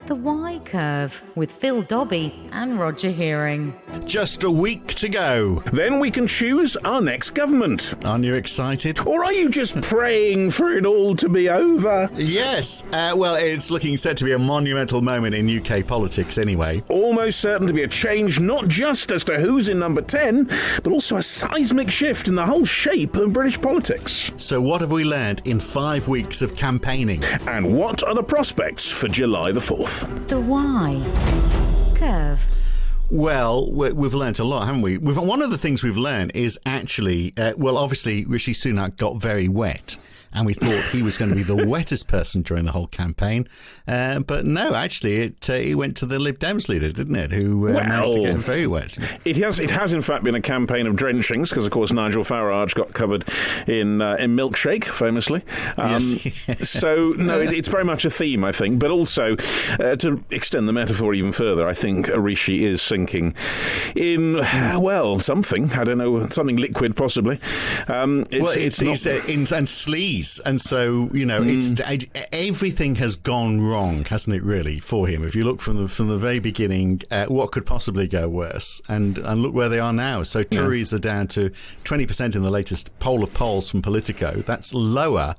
The Y Curve with Phil Dobby and Roger Hearing. Just a week to go. Then we can choose our next government. Aren't you excited? Or are you just praying for it all to be over? Yes. Well, it's looking set to be a monumental moment in UK politics anyway. Almost certain to be a change not just as to who's in number 10, but also a seismic shift in the whole shape of British politics. So what have we learned in 5 weeks of campaigning? And what are the prospects for July the 4th? The Y Curve. Well, we've learnt a lot, haven't we? One of the things we've learned is actually, obviously Rishi Sunak got very wet. And we thought he was going to be the wettest person during the whole campaign. But no, actually, it went to the Lib Dems leader, didn't it? Who managed to get very wet. It has in fact been a campaign of drenchings, because, of course, Nigel Farage got covered in milkshake, famously. Yes. So, no, it's very much a theme, I think. But also, to extend the metaphor even further, I think Rishi is sinking in, something. I don't know, something liquid, possibly. It's in sleaze. And so, everything has gone wrong, hasn't it, really, for him? If you look from the very beginning, what could possibly go worse? And look where they are now. So Tories are down to 20% in the latest poll of polls from Politico. That's lower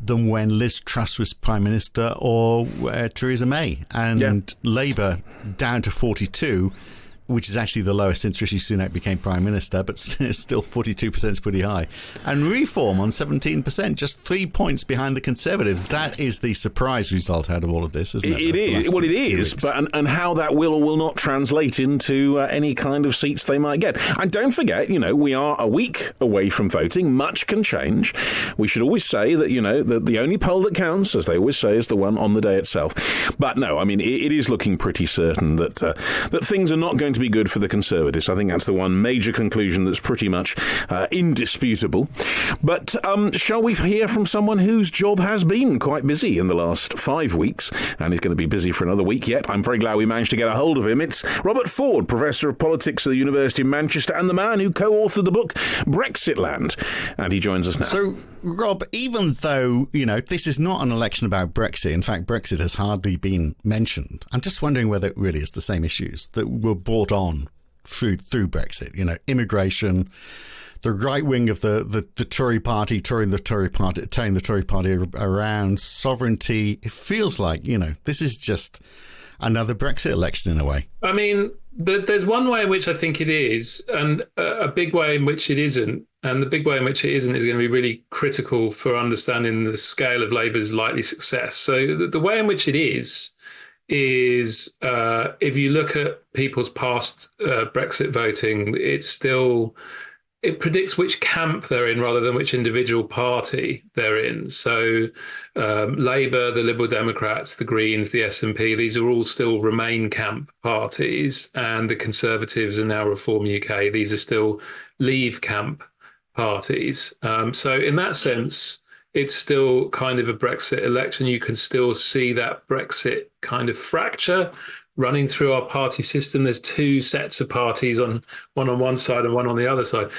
than when Liz Truss was Prime Minister or Theresa May. And Labour down to 42%. Which is actually the lowest since Rishi Sunak became Prime Minister, but still 42% is pretty high. And Reform on 17%, just 3 points behind the Conservatives. That is the surprise result out of all of this, isn't it? It is. Well, it is, but and how that will or will not translate into any kind of seats they might get. And don't forget, we are a week away from voting. Much can change. We should always say that, that the only poll that counts, as they always say, is the one on the day itself. But no, I mean, it is looking pretty certain that that things are not going to be good for the Conservatives. I think that's the one major conclusion that's pretty much indisputable. But shall we hear from someone whose job has been quite busy in the last 5 weeks and is going to be busy for another week yet? I'm very glad we managed to get a hold of him. It's Robert Ford, Professor of Politics at the University of Manchester and the man who co-authored the book Brexitland. And he joins us now. So, Rob, even though, this is not an election about Brexit, in fact, Brexit has hardly been mentioned, I'm just wondering whether it really is the same issues that were brought on through Brexit. Immigration, the right wing of the Tory party, turning the Tory party around, sovereignty. It feels like, this is just another Brexit election in a way. I mean, there's one way in which I think it is, and a big way in which it isn't. And the big way in which it isn't is going to be really critical for understanding the scale of Labour's likely success. So the way in which it is if you look at people's past Brexit voting, it predicts which camp they're in rather than which individual party they're in. So Labour, the Liberal Democrats, the Greens, the SNP, these are all still Remain camp parties, and the Conservatives and now Reform UK, these are still Leave camp parties. So in that sense, it's still kind of a Brexit election. You can still see that Brexit kind of fracture running through our party system. There's two sets of parties, one on one side and one on the other side.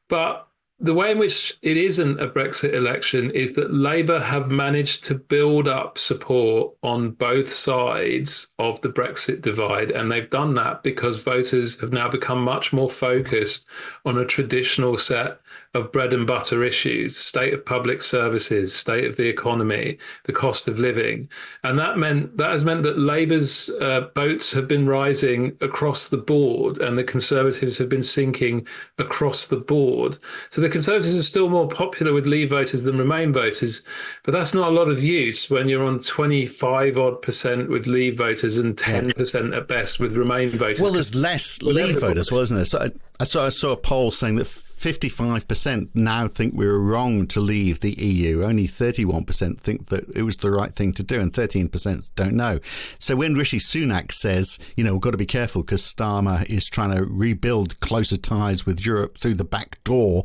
But the way in which it isn't a Brexit election is that Labour have managed to build up support on both sides of the Brexit divide. And they've done that because voters have now become much more focused on a traditional set of bread and butter issues, state of public services, state of the economy, the cost of living. And that has meant that Labour's votes have been rising across the board and the Conservatives have been sinking across the board. So the Conservatives are still more popular with Leave voters than Remain voters, but that's not a lot of use when you're on 25% with Leave voters and 10% at best with Remain voters. Well, there's less Leave voters, wasn't there? So I saw a poll saying that 55% now think we were wrong to leave the EU. Only 31% think that it was the right thing to do, and 13% don't know. So when Rishi Sunak says, we've got to be careful because Starmer is trying to rebuild closer ties with Europe through the back door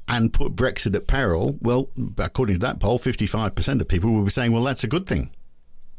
and put Brexit at peril, well, according to that poll, 55% of people will be saying, well, that's a good thing.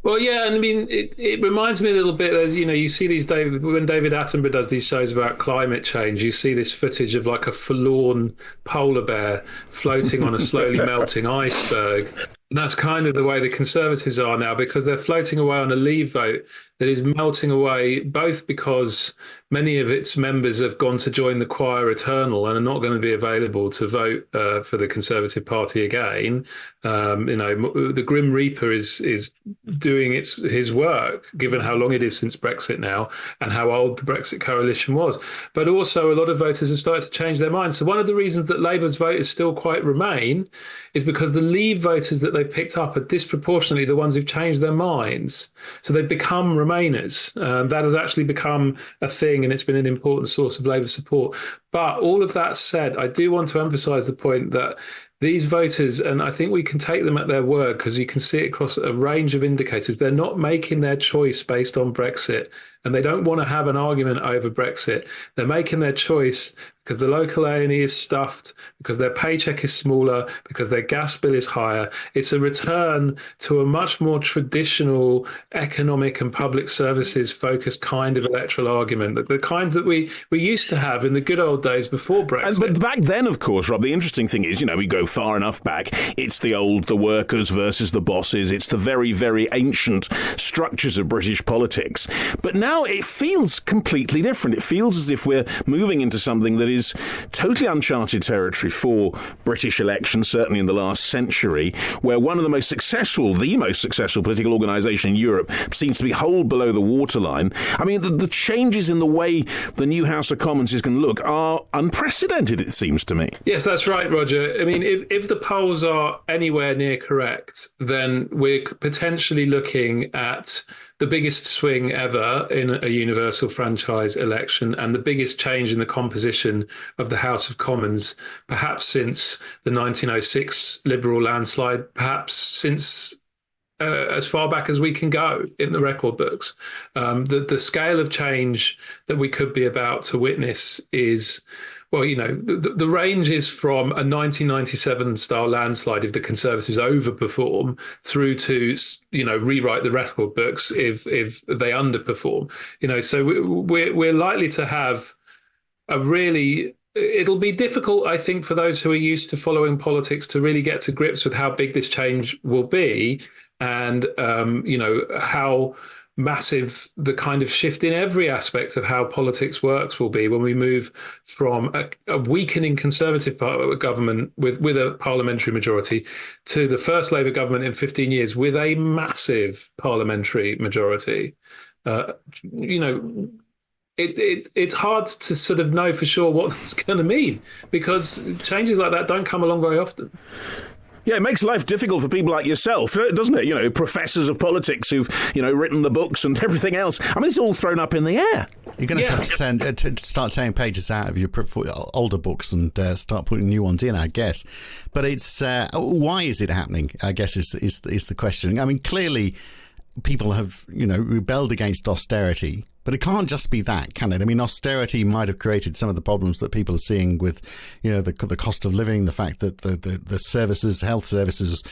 Well, yeah, and I mean, it reminds me a little bit, as you see these, when David Attenborough does these shows about climate change, you see this footage of like a forlorn polar bear floating on a slowly melting iceberg. And that's kind of the way the Conservatives are now, because they're floating away on a Leave vote that is melting away, both because many of its members have gone to join the choir eternal and are not going to be available to vote for the Conservative Party again. The Grim Reaper is doing his work, given how long it is since Brexit now and how old the Brexit coalition was. But also a lot of voters have started to change their minds. So one of the reasons that Labour's voters still quite remain is because the Leave voters that they've picked up are disproportionately the ones who've changed their minds. So they've become Remainers. That has actually become a thing, and it's been an important source of Labour support. But all of that said, I do want to emphasise the point that these voters, and I think we can take them at their word because you can see it across a range of indicators, they're not making their choice based on Brexit, and they don't want to have an argument over Brexit. They're making their choice because the local A&E is stuffed, because their paycheck is smaller, because their gas bill is higher. It's a return to a much more traditional economic and public services focused kind of electoral argument, the kinds that we used to have in the good old days before Brexit. But back then, of course, Rob, the interesting thing is, we go far enough back, it's the workers versus the bosses. It's the very, very ancient structures of British politics. But now it feels completely different. It feels as if we're moving into something that is totally uncharted territory for British elections, certainly in the last century, where one of the most successful political organisation in Europe seems to be holed below the waterline. I mean, the changes in the way the new House of Commons is going to look are unprecedented, it seems to me. Yes, that's right, Roger. I mean, if the polls are anywhere near correct, then we're potentially looking at the biggest swing ever in a universal franchise election and the biggest change in the composition of the House of Commons, perhaps since the 1906 Liberal landslide, perhaps since as far back as we can go in the record books. The scale of change that we could be about to witness is, well, the range is from a 1997 style landslide if the Conservatives overperform through to, rewrite the record books if they underperform. So we're likely to have it'll be difficult, I think, for those who are used to following politics to really get to grips with how big this change will be and, how massive the kind of shift in every aspect of how politics works will be when we move from a weakening Conservative government with a parliamentary majority to the first Labour government in 15 years with a massive parliamentary majority. It's hard to sort of know for sure what that's going to mean because changes like that don't come along very often. Yeah, it makes life difficult for people like yourself, doesn't it? Professors of politics who've, written the books and everything else. I mean, it's all thrown up in the air. You're going to have to start tearing pages out of your older books and start putting new ones in, I guess. But it's why is it happening, I guess, is the question. I mean, clearly people have, rebelled against austerity. But it can't just be that, can it? I mean, austerity might have created some of the problems that people are seeing with, the cost of living, the fact that the services, health services,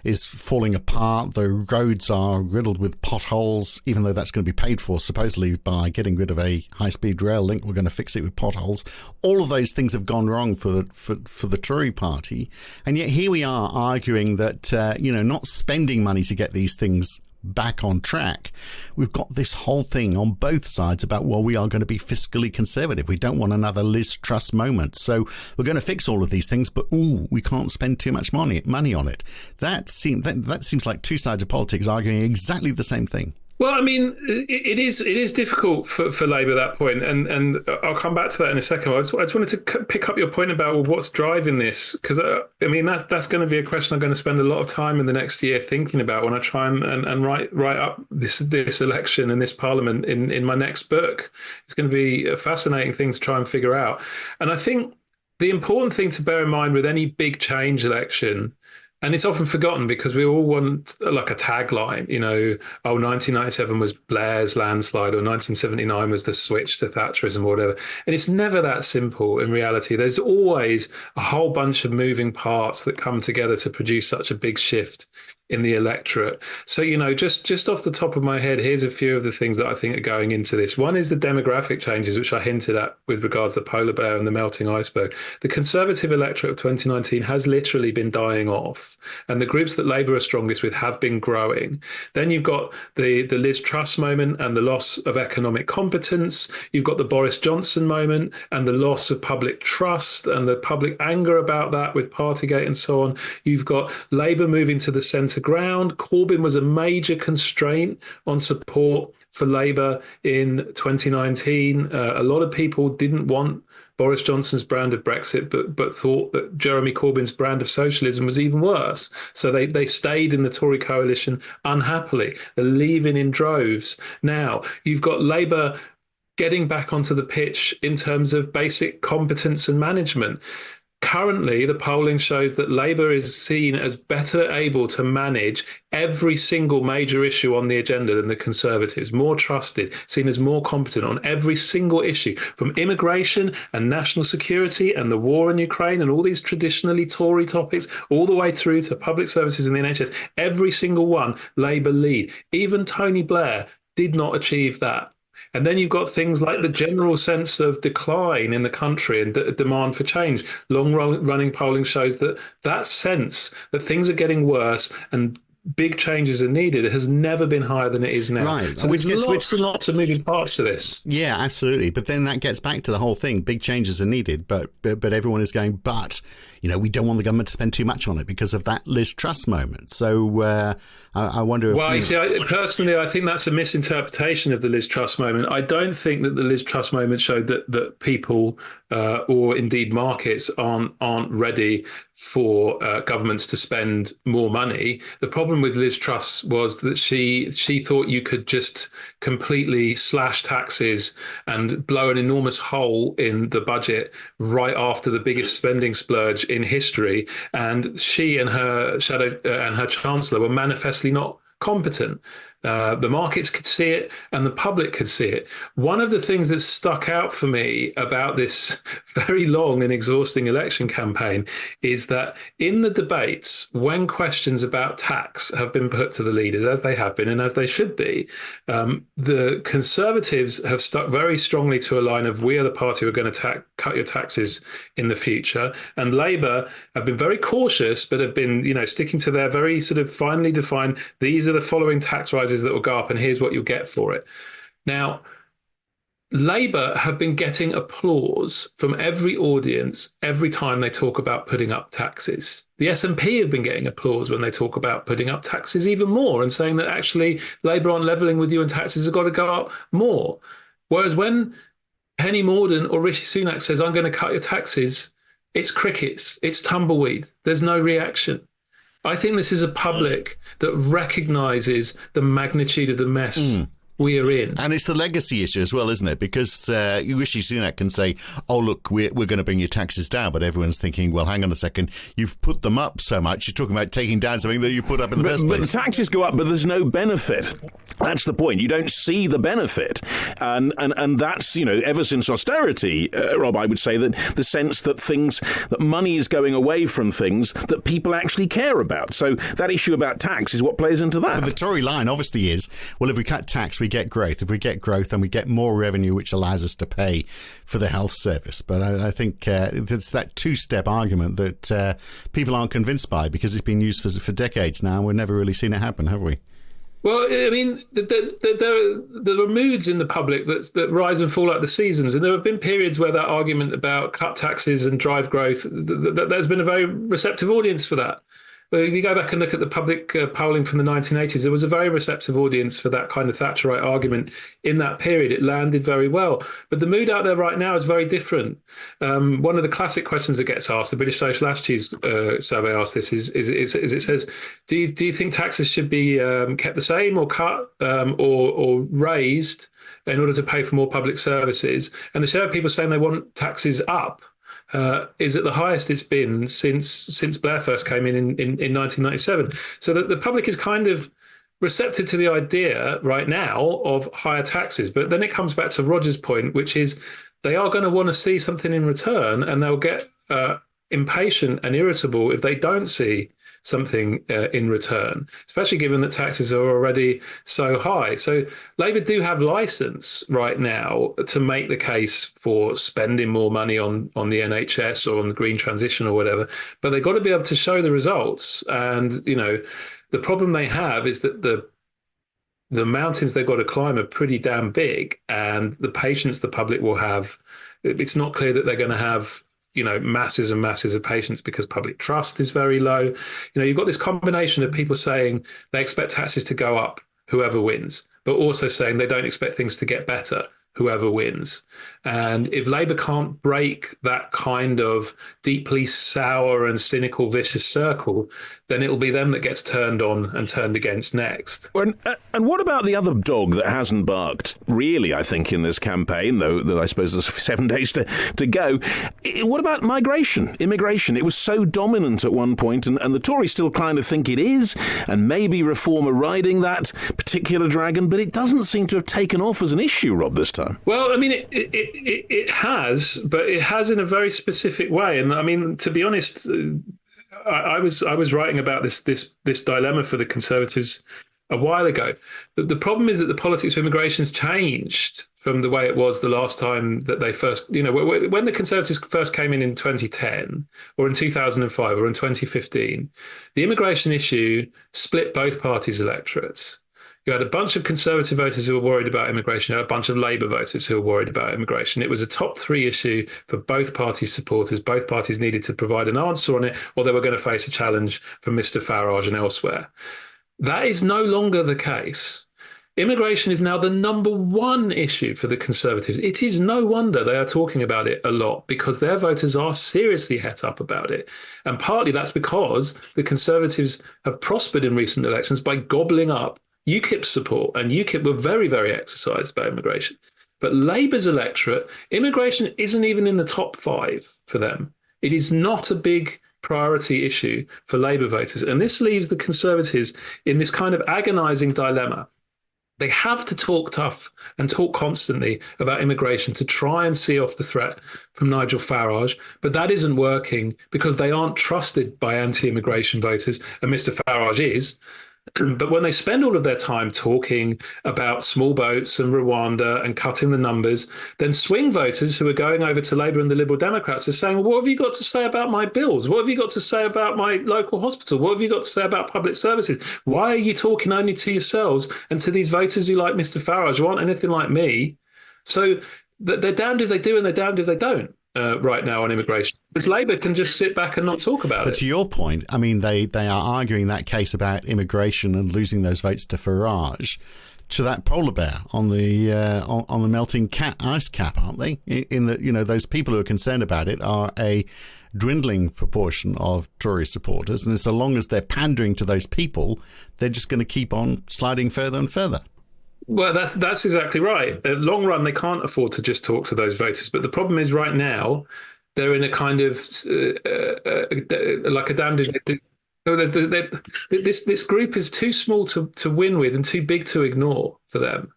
is falling apart. The roads are riddled with potholes, even though that's going to be paid for supposedly by getting rid of a high-speed rail link. We're going to fix it with potholes. All of those things have gone wrong for the Tory party, and yet here we are arguing that not spending money to get these things back on track. We've got this whole thing on both sides about, well, we are going to be fiscally conservative. We don't want another Liz Truss moment. So we're going to fix all of these things, but we can't spend too much money on it. That seems like two sides of politics arguing exactly the same thing. Well, I mean, it is difficult for Labour at that point, and I'll come back to that in a second. I just wanted to pick up your point about what's driving this, because that's going to be a question I'm going to spend a lot of time in the next year thinking about when I try and write up this election and this Parliament in my next book. It's going to be a fascinating thing to try and figure out. And I think the important thing to bear in mind with any big change election, and it's often forgotten because we all want like a tagline, 1997 was Blair's landslide or 1979 was the switch to Thatcherism or whatever. And it's never that simple in reality. There's always a whole bunch of moving parts that come together to produce such a big shift in the electorate. So, just off the top of my head, here's a few of the things that I think are going into this. One is the demographic changes, which I hinted at with regards to the polar bear and the melting iceberg. The Conservative electorate of 2019 has literally been dying off, and the groups that Labour are strongest with have been growing. Then you've got the Liz Truss moment and the loss of economic competence. You've got the Boris Johnson moment and the loss of public trust and the public anger about that with Partygate and so on. You've got Labour moving to the centre ground. Corbyn was a major constraint on support for Labour in 2019. A lot of people didn't want Boris Johnson's brand of Brexit, but thought that Jeremy Corbyn's brand of socialism was even worse. So they stayed in the Tory coalition unhappily. They're leaving in droves. Now, you've got Labour getting back onto the pitch in terms of basic competence and management. Currently, the polling shows that Labour is seen as better able to manage every single major issue on the agenda than the Conservatives, more trusted, seen as more competent on every single issue, from immigration and national security and the war in Ukraine and all these traditionally Tory topics, all the way through to public services and the NHS. Every single one, Labour lead. Even Tony Blair did not achieve that. And then you've got things like the general sense of decline in the country and demand for change. Long-running polling shows that sense that things are getting worse and big changes are needed has never been higher than it is now. Right. So there's lots and lots of moving parts to this. Yeah, absolutely. But then that gets back to the whole thing. Big changes are needed, but everyone is going, but, we don't want the government to spend too much on it because of that Liz Truss moment. So I wonder if... Well, personally, I think that's a misinterpretation of the Liz Truss moment. I don't think that the Liz Truss moment showed that people or indeed markets aren't ready for governments to spend more money. The problem with Liz Truss was that she thought you could just completely slash taxes and blow an enormous hole in the budget right after the biggest spending splurge in history. And she and her chancellor were manifestly not competent. The markets could see it and the public could see it. One of the things that stuck out for me about this very long and exhausting election campaign is that in the debates, when questions about tax have been put to the leaders, as they have been and as they should be, the Conservatives have stuck very strongly to a line of we are the party who are going to cut your taxes in the future. And Labour have been very cautious, but have been, sticking to their very sort of finely defined, these are the following tax rises that will go up and here's what you'll get for it. Now, Labour have been getting applause from every audience every time they talk about putting up taxes. The SNP have been getting applause when they talk about putting up taxes even more and saying that actually Labour aren't levelling with you and taxes have got to go up more. Whereas when Penny Mordaunt or Rishi Sunak says, I'm going to cut your taxes, it's crickets, it's tumbleweed. There's no reaction. I think this is a public that recognises the magnitude of the mess we are in. And it's the legacy issue as well, isn't it? Because Rishi Sunak can say, oh, look, we're going to bring your taxes down. But everyone's thinking, well, hang on a second. You've put them up so much. You're talking about taking down something that you put up in the first place. But the taxes go up, but there's no benefit. That's the point. You don't see the benefit. And that's, ever since austerity, Rob, I would say that the sense that money is going away from things that people actually care about. So that issue about tax is what plays into that. But the Tory line obviously is, well, if we cut tax, we get growth. If we get growth, then we get more revenue, which allows us to pay for the health service. But I think it's that two-step argument that people aren't convinced by because it's been used for decades now and we've never really seen it happen, have we? Well, I mean, there are moods in the public that rise and fall like the seasons. And there have been periods where that argument about cut taxes and drive growth, there's been a very receptive audience for that. But if you go back and look at the public polling from the 1980s, there was a very receptive audience for that kind of Thatcherite argument in that period. It landed very well. But the mood out there right now is very different. One of the classic questions that gets asked, the British Social Attitudes survey asked this, is it says, do you think taxes should be kept the same or cut or raised in order to pay for more public services? And the share of people saying they want taxes up is at the highest it's been since Blair first came in 1997. So that the public is kind of receptive to the idea right now of higher taxes. But then it comes back to Roger's point, which is they are going to want to see something in return, and they'll get impatient and irritable if they don't see something in return, especially given that taxes are already so high. So Labour do have license right now to make the case for spending more money on the NHS or on the green transition or whatever, but they've got to be able to show the results. And, the problem they have is that the mountains they've got to climb are pretty damn big, and the patience the public will have, it's not clear that they're going to have masses and masses of patience, because public trust is very low. You've got this combination of people saying they expect taxes to go up whoever wins, but also saying they don't expect things to get better whoever wins. And if Labour can't break that kind of deeply sour and cynical vicious circle, then it'll be them that gets turned on and turned against next. And what about the other dog that hasn't barked, really, I think, in this campaign, though that I suppose there's 7 days to go? What about migration, immigration? It was so dominant at one point, and the Tories still kind of think it is, and maybe Reform are riding that particular dragon, but it doesn't seem to have taken off as an issue, Rob, this time. Well, I mean, it has, but it has in a very specific way. And I mean, to be honest, I was writing about this dilemma for the Conservatives a while ago. The problem is that the politics of immigration has changed from the way it was the last time that they first, when the Conservatives first came in 2010 or in 2005 or in 2015, the immigration issue split both parties' electorates. You had a bunch of Conservative voters who were worried about immigration. You had a bunch of Labour voters who were worried about immigration. It was a top 3 issue for both parties' supporters. Both parties needed to provide an answer on it, or they were going to face a challenge from Mr. Farage and elsewhere. That is no longer the case. Immigration is now the number 1 issue for the Conservatives. It is no wonder they are talking about it a lot, because their voters are seriously het up about it. And partly that's because the Conservatives have prospered in recent elections by gobbling up UKIP support, and UKIP were very, very exercised about immigration. But Labour's electorate, immigration isn't even in the top 5 for them. It is not a big priority issue for Labour voters. And this leaves the Conservatives in this kind of agonising dilemma. They have to talk tough and talk constantly about immigration to try and see off the threat from Nigel Farage, but that isn't working because they aren't trusted by anti-immigration voters, and Mr. Farage is. But when they spend all of their time talking about small boats and Rwanda and cutting the numbers, then swing voters who are going over to Labour and the Liberal Democrats are saying, well, what have you got to say about my bills? What have you got to say about my local hospital? What have you got to say about public services? Why are you talking only to yourselves and to these voters who like Mr. Farage, who aren't anything like me? So they're damned if they do and they're damned if they don't. Right now on immigration, because Labour can just sit back and not talk about it. But to your point, I mean, they are arguing that case about immigration and losing those votes to Farage to that polar bear on the melting ice cap, aren't they? In that, those people who are concerned about it are a dwindling proportion of Tory supporters, and so long as they're pandering to those people, they're just going to keep on sliding further and further. Well, that's exactly right. In the long run, they can't afford to just talk to those voters. But the problem is right now, they're in a kind of like a damned. This group is too small to win with and too big to ignore for them.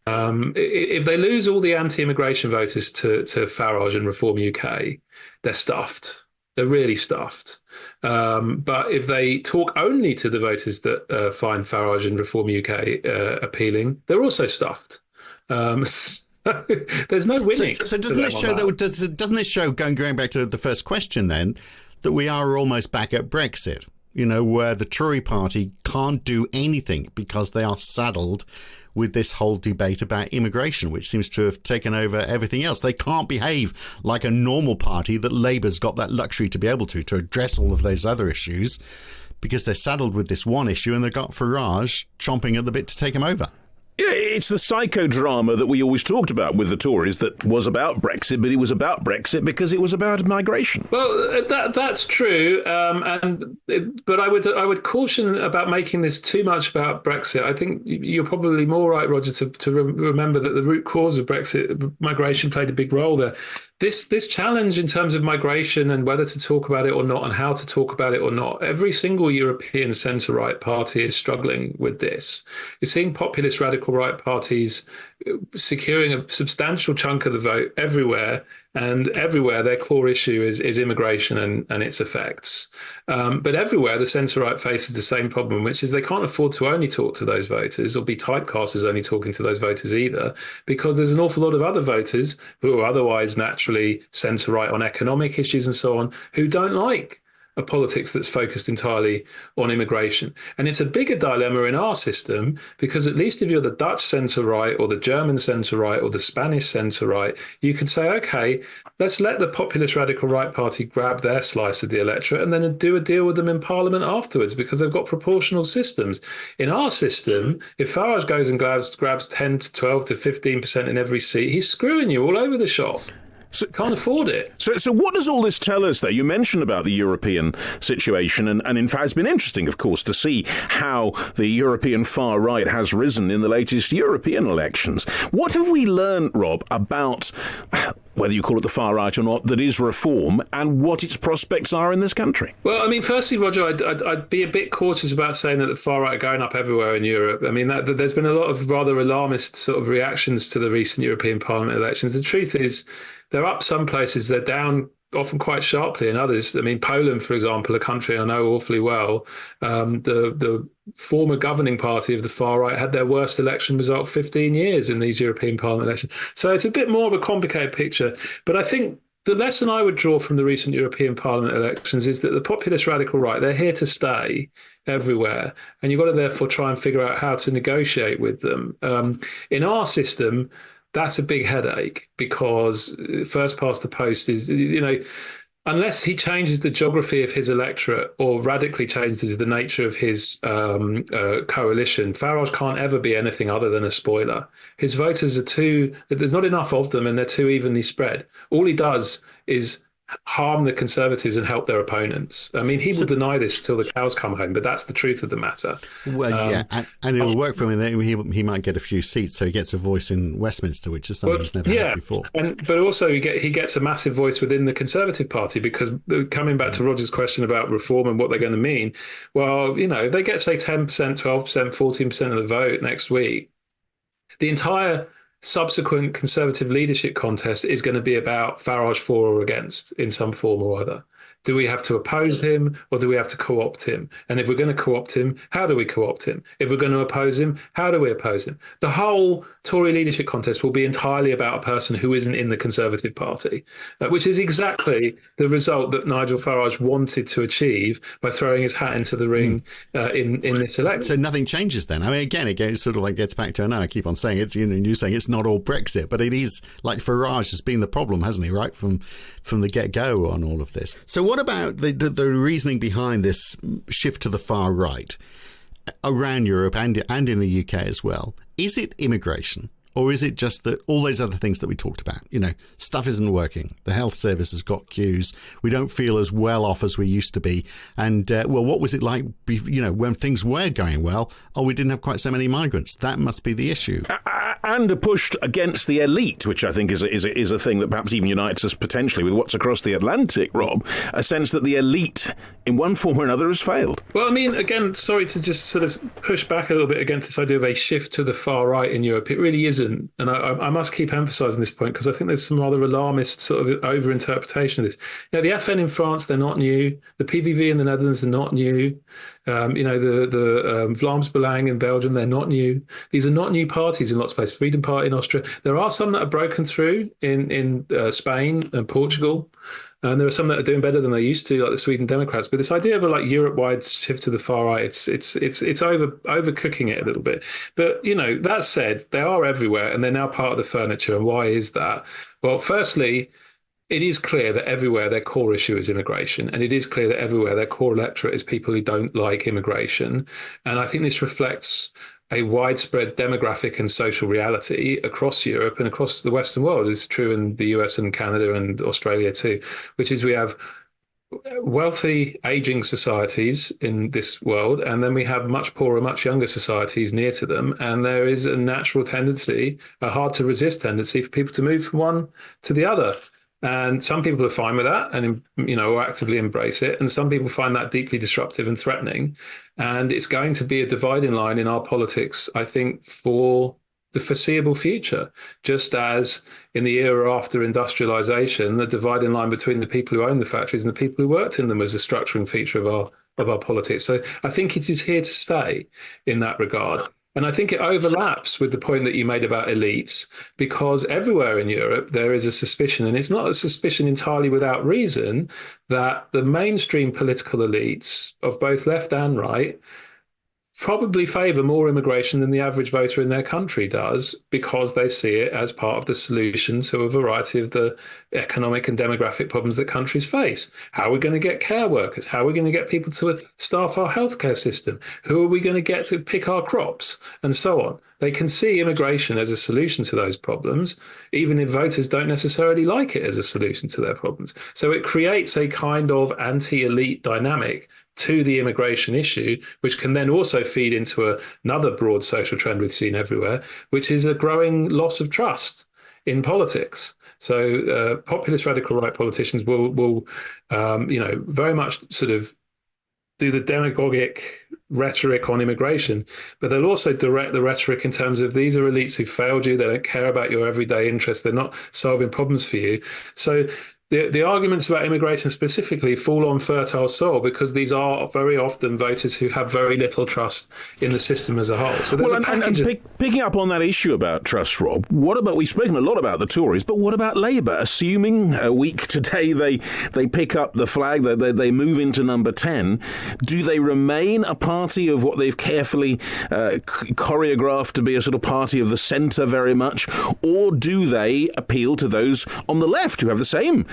If they lose all the anti-immigration voters to Farage and Reform UK, they're stuffed. They're really stuffed. But if they talk only to the voters that find Farage and Reform UK appealing, they're also stuffed. So there's no winning. So doesn't this show doesn't this show, going back to the first question then, that we are almost back at Brexit? Where the Tory party can't do anything because they are saddled with this whole debate about immigration, which seems to have taken over everything else. They can't behave like a normal party that Labour's got that luxury to be able to address all of those other issues, because they're saddled with this one issue and they've got Farage chomping at the bit to take them over. Yeah, it's the psychodrama that we always talked about with the Tories that was about Brexit, but it was about Brexit because it was about migration. Well, that's true, but I would caution about making this too much about Brexit. I think you're probably more right, Roger, to remember that the root cause of Brexit, migration, played a big role there. This challenge in terms of migration and whether to talk about it or not and how to talk about it or not, every single European centre-right party is struggling with this. You're seeing populist radical right parties securing a substantial chunk of the vote everywhere, And everywhere, their core issue is immigration and its effects. But everywhere, the centre-right faces the same problem, which is they can't afford to only talk to those voters or be typecast as only talking to those voters either, because there's an awful lot of other voters who are otherwise naturally centre-right on economic issues and so on, who don't like a politics that's focused entirely on immigration. And it's a bigger dilemma in our system, because at least if you're the Dutch centre-right or the German centre-right or the Spanish centre-right, you could say, OK, let's let the populist radical right party grab their slice of the electorate and then do a deal with them in Parliament afterwards, because they've got proportional systems. In our system, if Farage goes and grabs 10 to 12 to 15% in every seat, he's screwing you all over the shop. So, can't afford it. So what does all this tell us, though? You mentioned about the European situation, and in fact, it's been interesting, of course, to see how the European far right has risen in the latest European elections. What have we learned, Rob, about whether you call it the far right or not, that is reform, and what its prospects are in this country? Well, I mean, firstly, Roger, I'd be a bit cautious about saying that the far right are going up everywhere in Europe. I mean, there's been a lot of rather alarmist sort of reactions to the recent European Parliament elections. The truth is, they're up some places, they're down often quite sharply in others. I mean, Poland, for example, a country I know awfully well, the former governing party of the far right had their worst election result 15 years in these European Parliament elections. So it's a bit more of a complicated picture. But I think the lesson I would draw from the recent European Parliament elections is that the populist radical right, they're here to stay everywhere. And you've got to therefore try and figure out how to negotiate with them. In our system, that's a big headache, because first past the post is, unless he changes the geography of his electorate or radically changes the nature of his coalition, Farage can't ever be anything other than a spoiler. His voters there's not enough of them, and they're too evenly spread. All he does is harm the Conservatives and help their opponents. I mean, he will deny this till the cows come home, but that's the truth of the matter. Well, yeah, and it'll work for him. He might get a few seats, so he gets a voice in Westminster, which is something he's never had before. But also he gets a massive voice within the Conservative Party, because coming back to Roger's question about reform and what they're going to mean, well, they get, say, 10%, 12%, 14% of the vote next week. The entire subsequent Conservative leadership contest is going to be about Farage for or against in some form or other. Do we have to oppose him, or do we have to co-opt him? And if we're going to co-opt him, how do we co-opt him? If we're going to oppose him, how do we oppose him? The whole Tory leadership contest will be entirely about a person who isn't in the Conservative Party, which is exactly the result that Nigel Farage wanted to achieve by throwing his hat into the ring in this election. So nothing changes then. I mean, again, it sort of like gets back to, I know I keep on saying it, you're saying it's not all Brexit, but it is, like, Farage has been the problem, hasn't he, right, from the get-go on all of this. So what about the reasoning behind this shift to the far right around Europe and in the UK as well? Is it immigration, or is it just that all those other things that we talked about? Stuff isn't working. The health service has got queues. We don't feel as well off as we used to be. And, what was it like, when things were going well? Oh, we didn't have quite so many migrants. That must be the issue. And a push against the elite, which I think is a thing that perhaps even unites us potentially with what's across the Atlantic, Rob, a sense that the elite, in one form or another, has failed. Well, I mean, again, sorry to just sort of push back a little bit against this idea of a shift to the far right in Europe. It really isn't. And I must keep emphasising this point, because I think there's some rather alarmist sort of over-interpretation of this. The FN in France, they're not new. The PVV in the Netherlands are not new. The Vlaams Belang in Belgium, they're not new. These are not new parties in lots of places. Freedom Party in Austria. There are some that are broken through in Spain and Portugal. And there are some that are doing better than they used to, like the Sweden Democrats. But this idea of a Europe-wide shift to the far right, it's overcooking it a little bit. But that said, they are everywhere, and they're now part of the furniture. And why is that? Well, firstly, it is clear that everywhere their core issue is immigration, and it is clear that everywhere their core electorate is people who don't like immigration. And I think this reflects a widespread demographic and social reality across Europe and across the Western world. It's true in the US and Canada and Australia too, which is we have wealthy, aging societies in this world, and then we have much poorer, much younger societies near to them. And there is a natural tendency, a hard-to-resist tendency, for people to move from one to the other. And some people are fine with that and, actively embrace it. And some people find that deeply disruptive and threatening. And it's going to be a dividing line in our politics, I think, for the foreseeable future, just as in the era after industrialization, the dividing line between the people who owned the factories and the people who worked in them was a structuring feature of our politics. So I think it is here to stay in that regard. And I think it overlaps with the point that you made about elites, because everywhere in Europe there is a suspicion, and it's not a suspicion entirely without reason, that the mainstream political elites of both left and right probably favour more immigration than the average voter in their country does, because they see it as part of the solution to a variety of the economic and demographic problems that countries face. How are we going to get care workers? How are we going to get people to staff our healthcare system? Who are we going to get to pick our crops? And so on. They can see immigration as a solution to those problems, even if voters don't necessarily like it as a solution to their problems. So it creates a kind of anti-elite dynamic to the immigration issue, which can then also feed into another broad social trend we've seen everywhere, which is a growing loss of trust in politics. So populist radical right politicians will very much sort of do the demagogic rhetoric on immigration, but they'll also direct the rhetoric in terms of these are elites who failed you, they don't care about your everyday interests, they're not solving problems for you. So the arguments about immigration specifically fall on fertile soil, because these are very often voters who have very little trust in the system as a whole. So there's picking up on that issue about trust, Rob, what about, we've spoken a lot about the Tories, but what about Labour? Assuming a week today they pick up the flag, they move into number 10, do they remain a party of what they've carefully choreographed to be a sort of party of the centre very much, or do they appeal to those on the left who have the same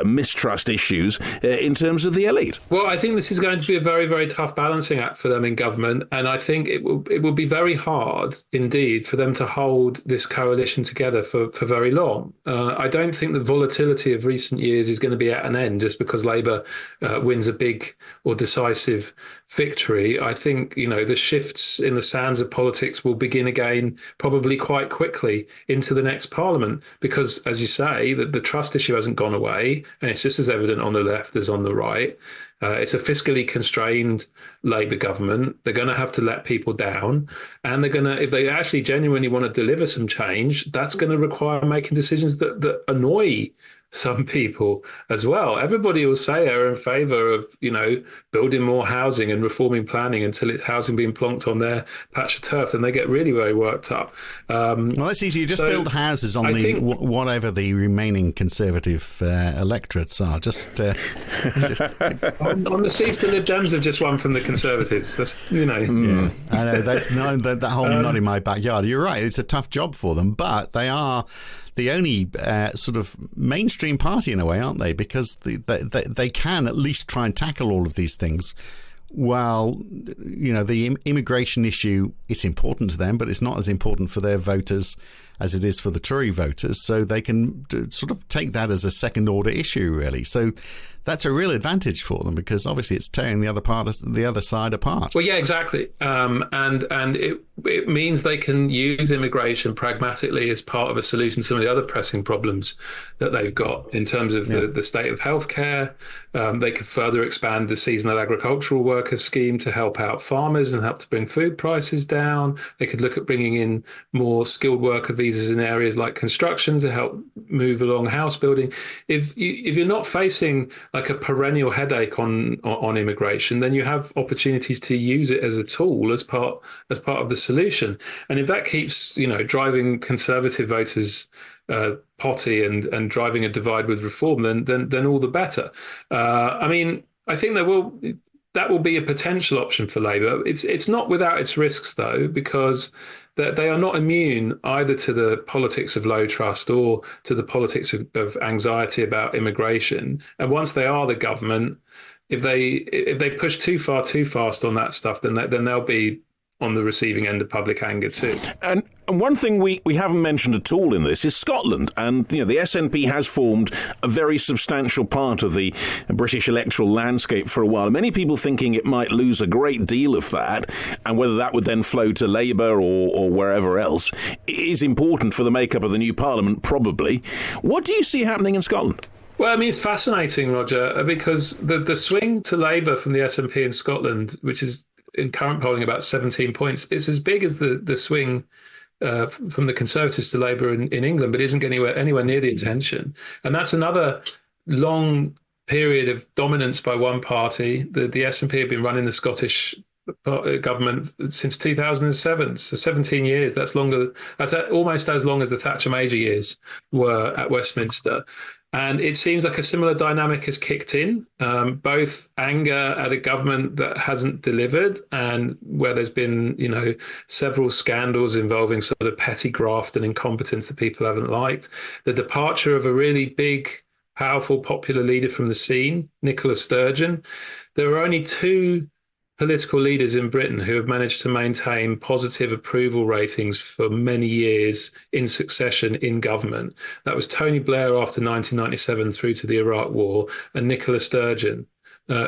mistrust issues in terms of the elite? Well, I think this is going to be a very, very tough balancing act for them in government, and I think it will be very hard indeed for them to hold this coalition together for very long. I don't think the volatility of recent years is going to be at an end just because Labour wins a big or decisive victory. I think, the shifts in the sands of politics will begin again probably quite quickly into the next parliament, because, as you say, the trust issue hasn't gone away, and it's just as evident on the left as on the right. It's a fiscally constrained Labour government. They're going to have to let people down, and they're going to, if they actually genuinely want to deliver some change, that's going to require making decisions that annoy some people as well. Everybody will say they're in favour of, building more housing and reforming planning until it's housing being plonked on their patch of turf, and they get really very worked up. Well, that's easy. You just build houses on whatever the remaining Conservative electorates are. Just on the seats the Lib Dems have just won from the Conservatives. That's Yeah, I know that's that whole not in my backyard. You're right. It's a tough job for them, but they are the only sort of mainstream party in a way, aren't they? Because they can at least try and tackle all of these things. While, the immigration issue, it's important to them, but it's not as important for their voters as it is for the Tory voters. So they can sort of take that as a second order issue, really. So that's a real advantage for them, because obviously it's tearing the other side apart. Well, yeah, exactly. And it means they can use immigration pragmatically as part of a solution to some of the other pressing problems that they've got in terms of the state of healthcare. They could further expand the seasonal agricultural workers scheme to help out farmers and help to bring food prices down. They could look at bringing in more skilled worker visas in areas like construction to help move along house building. If you're not facing like a perennial headache on immigration, then you have opportunities to use it as a tool as part of the solution. And if that keeps driving Conservative voters potty and driving a divide with reform, then all the better. I think that will be a potential option for Labour. It's not without its risks, though, because they are not immune either to the politics of low trust or to the politics of anxiety about immigration. And once they are the government, if they push too far too fast on that stuff, then they'll be on the receiving end of public anger too. And one thing we haven't mentioned at all in this is Scotland. And, the SNP has formed a very substantial part of the British electoral landscape for a while. Many people thinking it might lose a great deal of that, and whether that would then flow to Labour or wherever else is important for the makeup of the new parliament, probably. What do you see happening in Scotland? Well, it's fascinating, Roger, because the swing to Labour from the SNP in Scotland, which is in current polling about 17 points, is as big as the swing from the Conservatives to Labour in England, but isn't getting anywhere near the attention. And that's another long period of dominance by one party. The SNP have been running the Scottish government since 2007, so 17 years. That's longer. That's almost as long as the Thatcher Major years were at Westminster. And it seems like a similar dynamic has kicked in, both anger at a government that hasn't delivered and where there's been, several scandals involving sort of petty graft and incompetence that people haven't liked. The departure of a really big, powerful, popular leader from the scene, Nicola Sturgeon. There are only two political leaders in Britain who have managed to maintain positive approval ratings for many years in succession in government. That was Tony Blair after 1997 through to the Iraq War, and Nicola Sturgeon,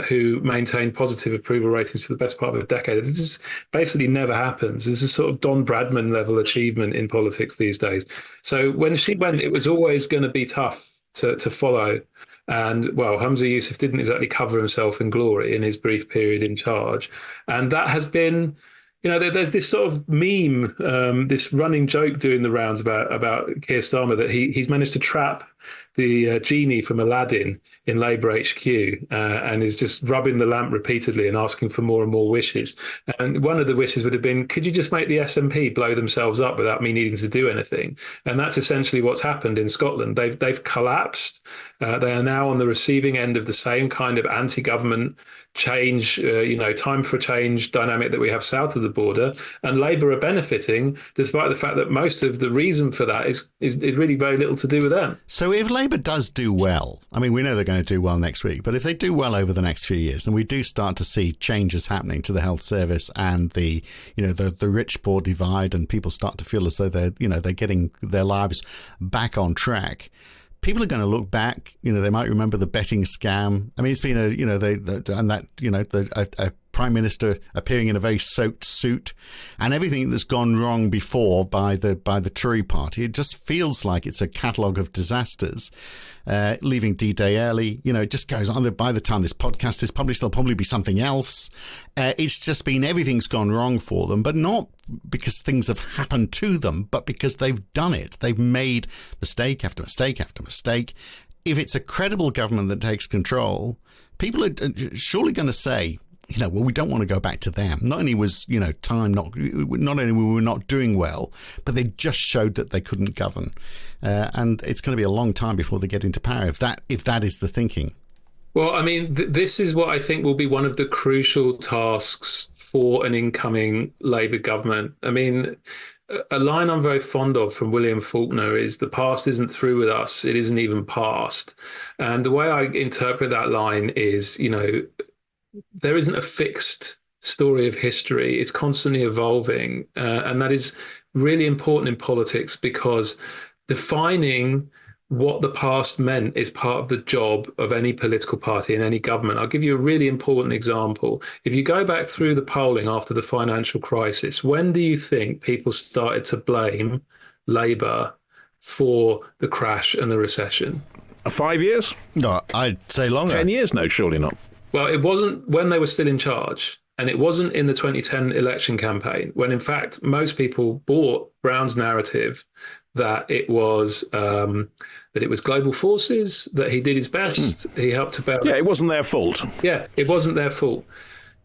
who maintained positive approval ratings for the best part of a decade. This basically never happens. This is sort of Don Bradman level achievement in politics these days. So when she went, it was always going to be tough to follow. And, well, Humza Yousaf didn't exactly cover himself in glory in his brief period in charge. And that has been, there's this sort of meme, this running joke doing the rounds about Keir Starmer that he's managed to trap the genie from Aladdin in Labour HQ and is just rubbing the lamp repeatedly and asking for more and more wishes. And one of the wishes would have been, could you just make the SNP blow themselves up without me needing to do anything? And that's essentially what's happened in Scotland. They've collapsed. They are now on the receiving end of the same kind of anti-government change, time for change dynamic that we have south of the border. And Labour are benefiting, despite the fact that most of the reason for that is really very little to do with them. So if Labour does do well, I mean, we know they're going to do well next week, but if they do well over the next few years, and we do start to see changes happening to the health service and the rich poor divide, and people start to feel as though they're getting their lives back on track, people are going to look back. They might remember the betting scam. I mean, it's been a Prime Minister appearing in a very soaked suit, and everything that's gone wrong before by the Tory party. It just feels like it's a catalogue of disasters. Leaving D-Day early, it just goes on. By the time this podcast is published, there'll probably be something else. It's just been everything's gone wrong for them, but not because things have happened to them, but because they've done it. They've made mistake after mistake after mistake. If it's a credible government that takes control, people are surely going to say, well, we don't want to go back to them. Not only was, not only were we not doing well, but they just showed that they couldn't govern. And it's going to be a long time before they get into power, if that is the thinking. Well, I mean, this is what I think will be one of the crucial tasks for an incoming Labour government. I mean, a line I'm very fond of from William Faulkner is, the past isn't through with us, it isn't even past. And the way I interpret that line is, there isn't a fixed story of history. It's constantly evolving. And that is really important in politics, because defining what the past meant is part of the job of any political party in any government. I'll give you a really important example. If you go back through the polling after the financial crisis, when do you think people started to blame Labour for the crash and the recession? 5 years? No, I'd say longer. 10 years? No, surely not. Well, it wasn't when they were still in charge, and it wasn't in the 2010 election campaign, when in fact most people bought Brown's narrative that it was global forces, that he did his best, he helped to bail. Yeah, it wasn't their fault. Yeah, it wasn't their fault.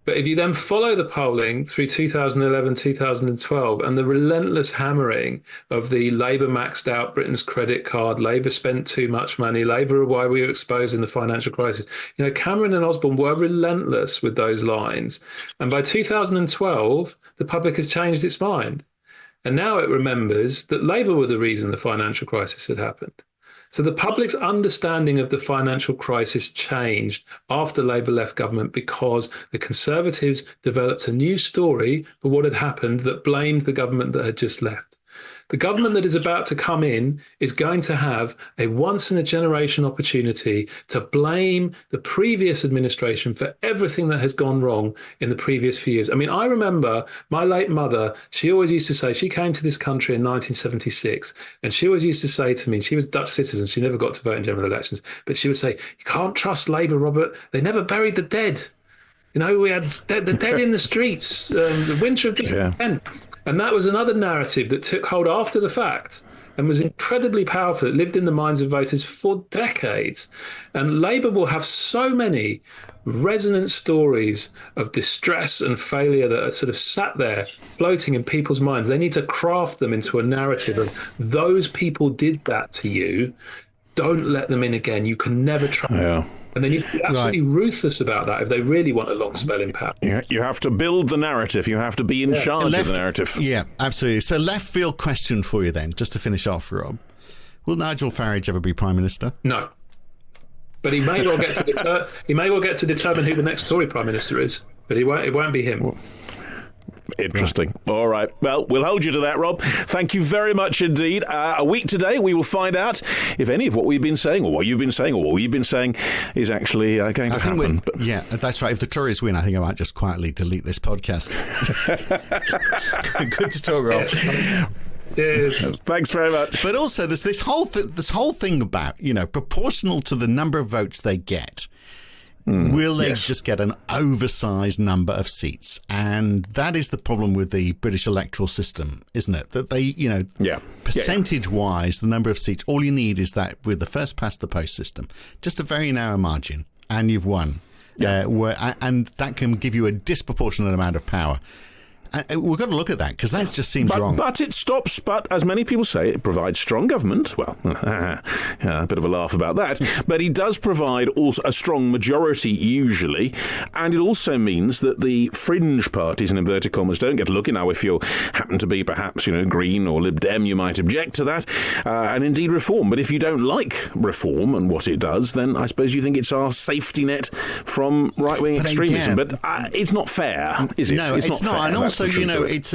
But if you then follow the polling through 2011, 2012, and the relentless hammering of the Labour maxed out Britain's credit card, Labour spent too much money, Labour are why we were exposed in the financial crisis. Cameron and Osborne were relentless with those lines. And by 2012, the public has changed its mind. And now it remembers that Labour were the reason the financial crisis had happened. So the public's understanding of the financial crisis changed after Labour left government, because the Conservatives developed a new story for what had happened that blamed the government that had just left. The government that is about to come in is going to have a once-in-a-generation opportunity to blame the previous administration for everything that has gone wrong in the previous few years. I mean, I remember my late mother, she always used to say, she came to this country in 1976, and she always used to say to me, she was a Dutch citizen, she never got to vote in general elections, but she would say, you can't trust Labour, Robert, they never buried the dead. We had the dead in the streets, the winter of 2010. And that was another narrative that took hold after the fact and was incredibly powerful. It lived in the minds of voters for decades. And Labour will have so many resonant stories of distress and failure that are sort of sat there floating in people's minds. They need to craft them into a narrative of those people did that to you. Don't let them in again. You can never trust them. And they need to be absolutely ruthless about that if they really want a long spell in power. You have to build the narrative. You have to be in charge of the narrative. Yeah, absolutely. So left field question for you then, just to finish off, Rob. Will Nigel Farage ever be Prime Minister? No. But he may well get to determine who the next Tory Prime Minister is. But it won't be him. Well, interesting. Right. All right. Well, we'll hold you to that, Rob. Thank you very much indeed. A week today, we will find out if any of what we've been saying, or what you've been saying, or what we've been saying is actually going to happen. Yeah, that's right. If the Tories win, I think I might just quietly delete this podcast. Good to talk, Rob. Yes. Thanks very much. But also, there's this whole thing about, proportional to the number of votes they get. Will they just get an oversized number of seats? And that is the problem with the British electoral system, isn't it? That they, percentage-wise, the number of seats, all you need is that with the first past the post system, just a very narrow margin, and you've won. And that can give you a disproportionate amount of power. We've got to look at that, because that just seems wrong. But as many people say, it provides strong government. Well, a bit of a laugh about that. But it does provide also a strong majority, usually. And it also means that the fringe parties, in inverted commas, don't get a look. If you happen to be perhaps, Green or Lib Dem, you might object to that. And indeed Reform. But if you don't like Reform and what it does, then I suppose you think it's our safety net from right-wing extremism. But it's not fair, is it? No, it's not fair. And also, there's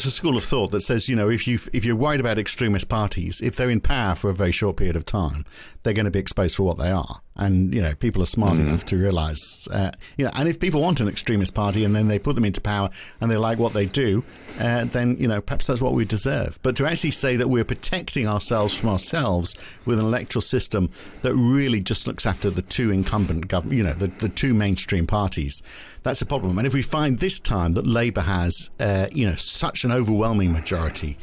a school of thought that says, if you're worried about extremist parties, if they're in power for a very short period of time, they're going to be exposed for what they are. And, people are smart enough to realise, and if people want an extremist party and then they put them into power and they like what they do, then, perhaps that's what we deserve. But to actually say that we're protecting ourselves from ourselves with an electoral system that really just looks after the two incumbent government, the two mainstream parties, that's a problem. And if we find this time that Labour has, such an overwhelming majority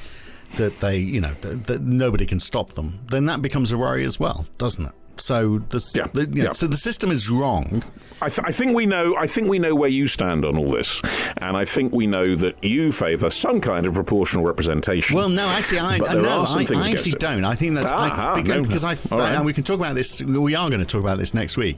that they, that nobody can stop them, then that becomes a worry as well, doesn't it? So so the system is wrong. I think we know where you stand on all this, and I think we know that you favour some kind of proportional representation. Well, no, actually, I actually don't. I think that's and we can talk about this. We are going to talk about this next week.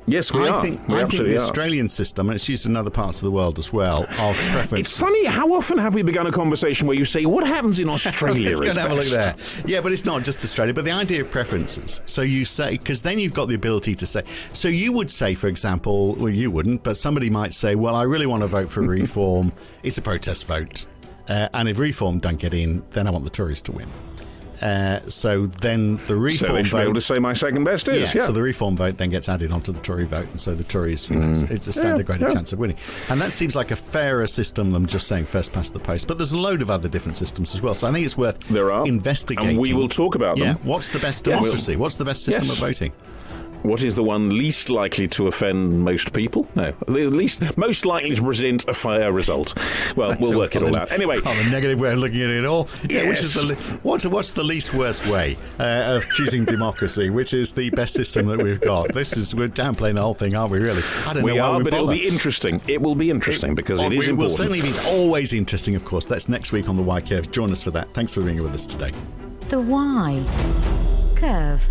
Yes, I think the Australian system, and it's used in other parts of the world as well, of preference. It's funny, how often have we begun a conversation where you say, what happens in Australia is best? Let's go and have a look there. Yeah, but it's not just Australia, but the idea of preferences. So you say, because then you've got the ability to say, so you would say, for example, well, you wouldn't, but somebody might say, well, I really want to vote for Reform. It's a protest vote. And if Reform don't get in, then I want the Tories to win. So then the Reform vote... So they should be able to say my second best is, so the Reform vote then gets added onto the Tory vote, and so the Tories stand a greater chance of winning. And that seems like a fairer system than just saying first past the post. But there's a load of other different systems as well, so I think it's worth investigating. And we will talk about them. What's the best democracy? What's the best system of voting? What is the one least likely to offend most people? No, most likely to present a fair result. Well, we'll work it all out. Anyway, the negative way of looking at it all. Yeah, which is what's the least worst way of choosing democracy? Which is the best system that we've got? We're downplaying the whole thing, aren't we? Really? I don't know why we but it'll be interesting. It will be interesting because it is important. It will certainly be always interesting. Of course, that's next week on the Y Curve. Join us for that. Thanks for being with us today. The Y Curve.